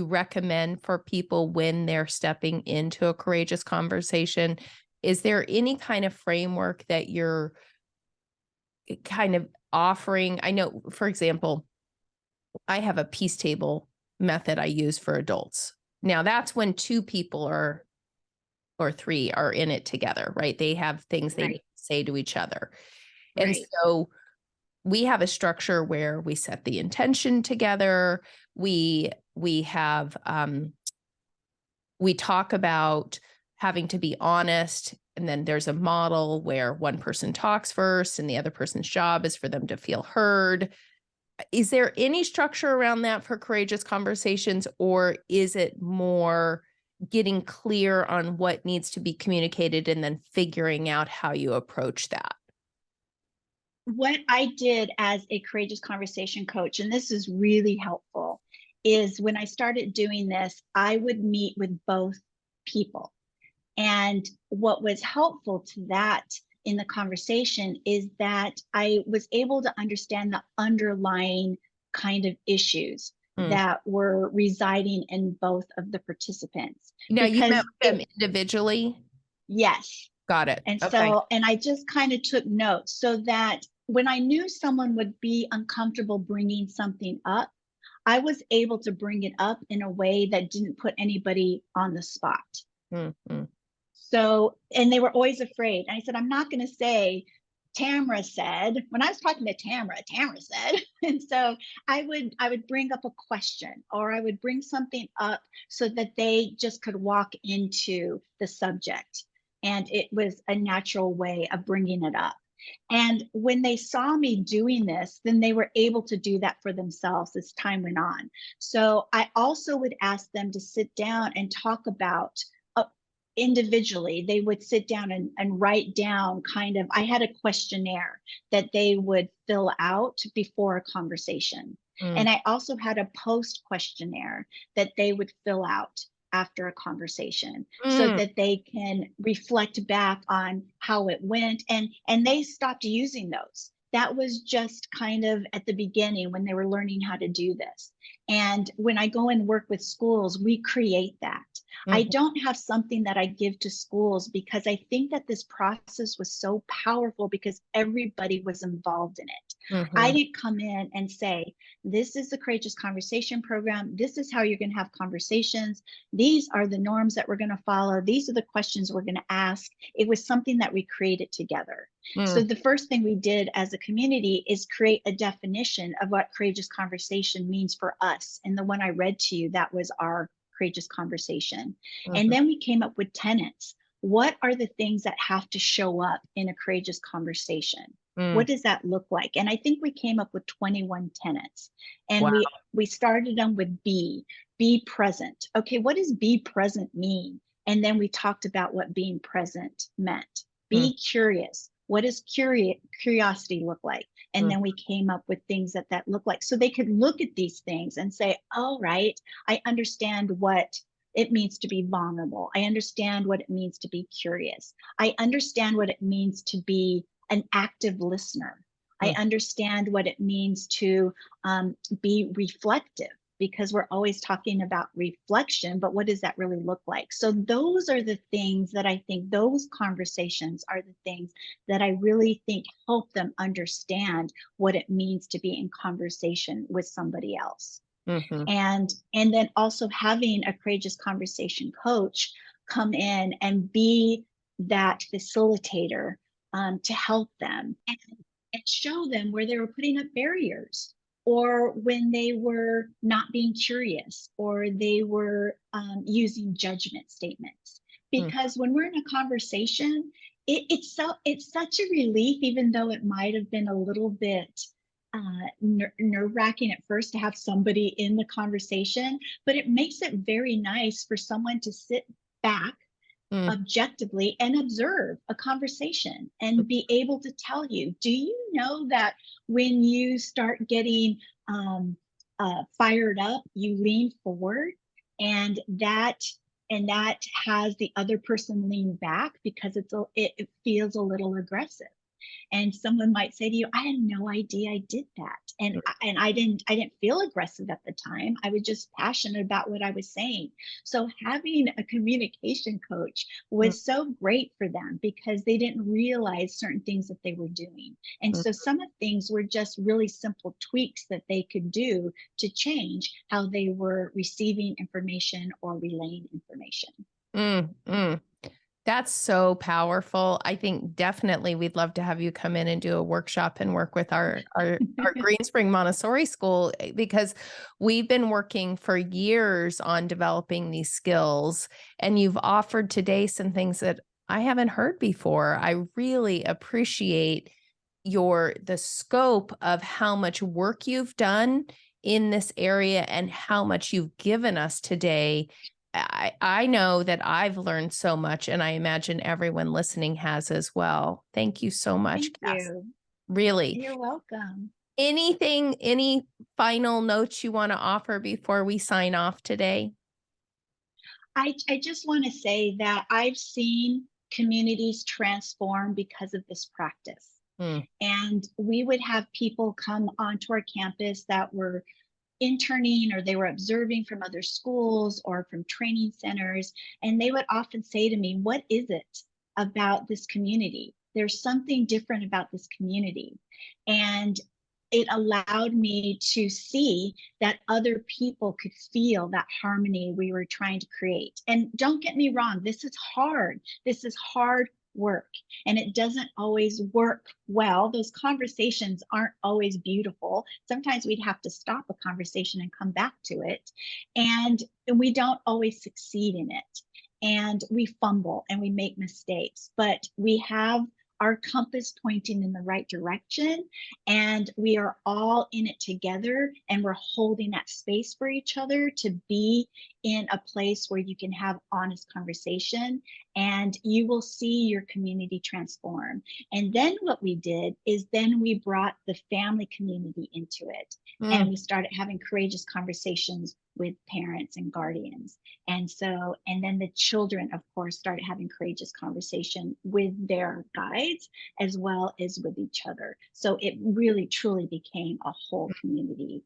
Speaker 1: recommend for people when they're stepping into a courageous conversation? Is there any kind of framework that you're kind of offering? I know, for example, I have a peace table method I use for adults. Now that's when two people or three are in it together, right? They have things they need to say to each other. And so we have a structure where we set the intention together. We have, we talk about having to be honest. And then there's a model where one person talks first and the other person's job is for them to feel heard. Is there any structure around that for courageous conversations, or is it more getting clear on what needs to be communicated and then figuring out how you approach that?
Speaker 2: What I did as a courageous conversation coach, and this is really helpful, is when I started doing this, I would meet with both people. And what was helpful to that in the conversation is that I was able to understand the underlying kind of issues that were residing in both of the participants.
Speaker 1: Now, you met
Speaker 2: Because
Speaker 1: with them individually?
Speaker 2: yes.
Speaker 1: Got it.
Speaker 2: And
Speaker 1: Okay.
Speaker 2: so, and I just kind of took notes so that when I knew someone would be uncomfortable bringing something up, I was able to bring it up in a way that didn't put anybody on the spot.
Speaker 1: Mm-hmm.
Speaker 2: So, and they were always afraid. And I said, I'm not going to say, Tamara said, when I was talking to Tamara said. And so I would bring up a question, or I would bring something up so that they just could walk into the subject. And it was a natural way of bringing it up. And when they saw me doing this, then they were able to do that for themselves as time went on. So I also would ask them to sit down and talk about individually. They would sit down and write down kind of, I had a questionnaire that they would fill out before a conversation. And I also had a post questionnaire that they would fill out after a conversation so that they can reflect back on how it went. And they stopped using those. That was just kind of at the beginning when they were learning how to do this. And when I go and work with schools, we create that. I don't have something that I give to schools because I think that this process was so powerful because everybody was involved in it. I didn't come in and say, this is the Courageous Conversation Program. This is how you're going to have conversations. These are the norms that we're going to follow. These are the questions we're going to ask. It was something that we created together. So the first thing we did as a community is create a definition of what courageous conversation means for us. And the one I read to you, that was our courageous conversation. And then we came up with tenets. What are the things that have to show up in a courageous conversation? What does that look like? And I think we came up with 21 tenets. And we started them with be present. Okay, what does be present mean? And then we talked about what being present meant. Be curious. What does curiosity look like? And then we came up with things that look like, so they could look at these things and say, all right, I understand what it means to be vulnerable. I understand what it means to be curious. I understand what it means to be an active listener. I understand what it means to be reflective, because we're always talking about reflection, but what does that really look like? So those are the things that I think, those conversations are the things that I really think help them understand what it means to be in conversation with somebody else. And then also having a courageous conversation coach come in and be that facilitator to help them and show them where they were putting up barriers, or when they were not being curious, or they were using judgment statements. Because when we're in a conversation, it's such a relief, even though it might have been a little bit nerve-wracking at first to have somebody in the conversation, but it makes it very nice for someone to sit back objectively and observe a conversation and be able to tell you, do you know that when you start getting fired up, you lean forward, and that has the other person lean back because it feels a little aggressive. And someone might say to you, I had no idea I did that. And I didn't feel aggressive at the time. I was just passionate about what I was saying. So having a communication coach was so great for them because they didn't realize certain things that they were doing. And so some of the things were just really simple tweaks that they could do to change how they were receiving information or relaying information.
Speaker 1: That's so powerful. I think definitely we'd love to have you come in and do a workshop and work with our Greenspring Montessori school, because we've been working for years on developing these skills, and you've offered today some things that I haven't heard before. I really appreciate the scope of how much work you've done in this area and how much you've given us today. I know that I've learned so much, and I imagine everyone listening has as well. Thank you so much,
Speaker 2: Thank
Speaker 1: Cass.
Speaker 2: you.
Speaker 1: Really.
Speaker 2: You're welcome.
Speaker 1: Any final notes you want to offer before we sign off today?
Speaker 2: I just want to say that I've seen communities transform because of this practice.
Speaker 1: Mm,
Speaker 2: And we would have people come onto our campus that were interning or they were observing from other schools or from training centers. And they would often say to me, what is it about this community? There's something different about this community. And it allowed me to see that other people could feel that harmony we were trying to create. And don't get me wrong, this is hard. This is hard work, and it doesn't always work well. Those conversations aren't always beautiful. Sometimes we'd have to stop a conversation and come back to it. And we don't always succeed in it. And we fumble and we make mistakes, but we have our compass pointing in the right direction, and we are all in it together, and we're holding that space for each other to be in a place where you can have honest conversation, and you will see your community transform. And then what we did is then we brought the family community into it, and we started having courageous conversations with parents and guardians. And then the children, of course, started having courageous conversation with their guides as well as with each other. So it really, truly became a whole community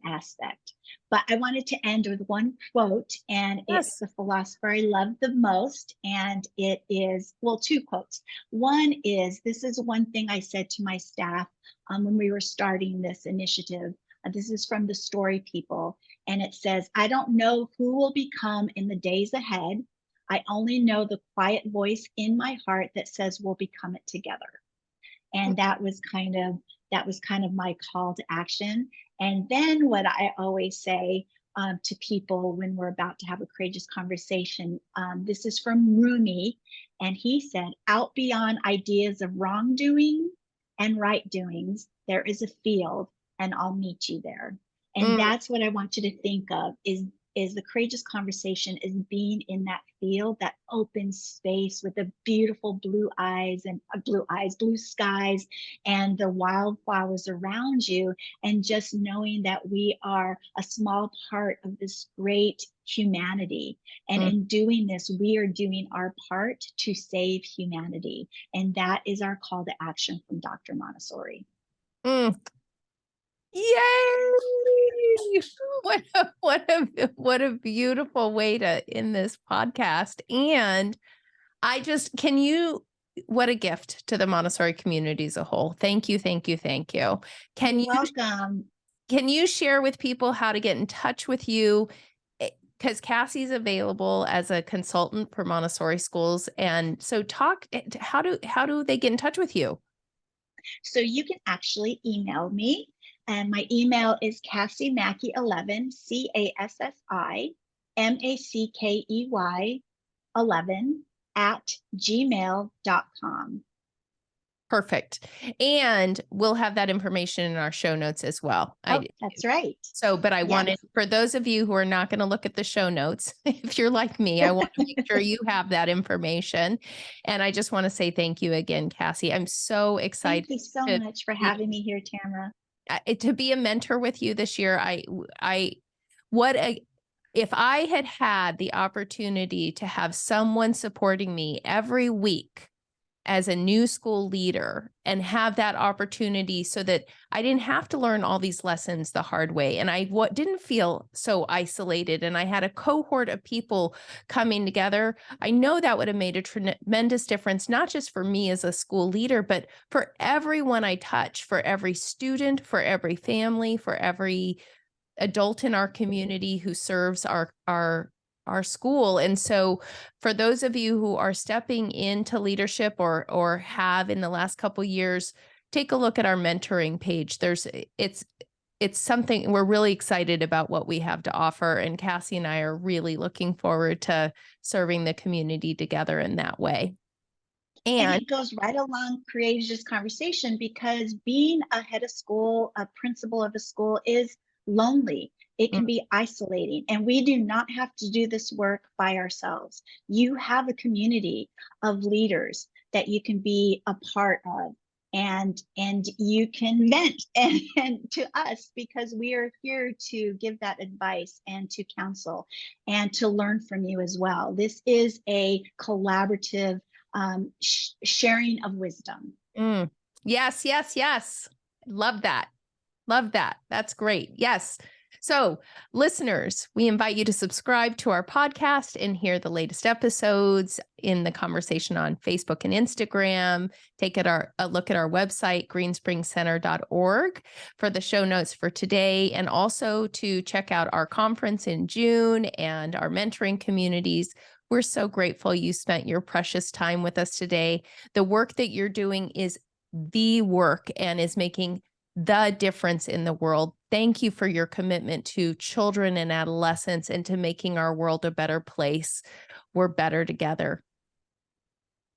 Speaker 2: aspect. But I wanted to end with one quote, and it's the philosopher I love the most. And it is, well, two quotes. One is, this is one thing I said to my staff when we were starting this initiative. This is from the Story People. And it says, I don't know who will become in the days ahead. I only know the quiet voice in my heart that says we'll become it together. And that was kind of my call to action. And then what I always say to people when we're about to have a courageous conversation, this is from Rumi, and he said, out beyond ideas of wrongdoing and right doings, there is a field, and I'll meet you there. And that's what I want you to think of is the courageous conversation is being in that field, that open space with the beautiful blue skies and the wildflowers around you, and just knowing that we are a small part of this great humanity. And in doing this, we are doing our part to save humanity. And that is our call to action from Dr. Montessori.
Speaker 1: Yay! What a beautiful way to end this podcast. And what a gift to the Montessori community as a whole. Thank you, thank you, thank you.
Speaker 2: You're welcome.
Speaker 1: Can you share with people how to get in touch with you? Because Cassie's available as a consultant for Montessori schools. And so how do they get in touch with you?
Speaker 2: So you can actually email me. And my email is Cassi Mackey 11, CASSI MACKEY 11 @gmail.com.
Speaker 1: Perfect. And we'll have that information in our show notes as well.
Speaker 2: That's right.
Speaker 1: So, but I wanted, for those of you who are not going to look at the show notes, if you're like me, I want to make sure you have that information. And I just want to say thank you again, Cassi. I'm so excited.
Speaker 2: Thank you so much for having me here, Tamara.
Speaker 1: To be a mentor with you this year. If I had the opportunity to have someone supporting me every week as a new school leader and have that opportunity so that I didn't have to learn all these lessons the hard way. And I didn't feel so isolated. And I had a cohort of people coming together. I know that would have made a tremendous difference, not just for me as a school leader, but for everyone I touch, for every student, for every family, for every adult in our community who serves our school. And so for those of you who are stepping into leadership or have in the last couple of years, take a look at our mentoring page. It's something we're really excited about what we have to offer. And Cassi and I are really looking forward to serving the community together in that way.
Speaker 2: And it goes right along courageous conversation, because being a head of school, a principal of a school, is lonely. It can be isolating, and we do not have to do this work by ourselves. You have a community of leaders that you can be a part of. and you can vent and to us, because we are here to give that advice and to counsel and to learn from you as well. This is a collaborative sharing of wisdom.
Speaker 1: Yes, yes, yes. Love that. Love that. That's great. Yes. So, listeners, we invite you to subscribe to our podcast and hear the latest episodes in the conversation on Facebook and Instagram. Take a look at our website, greenspringcenter.org, for the show notes for today, and also to check out our conference in June and our mentoring communities. We're so grateful you spent your precious time with us today. The work that you're doing is the work and is making the difference in the world. Thank you for your commitment to children and adolescents and to making our world a better place. We're better together.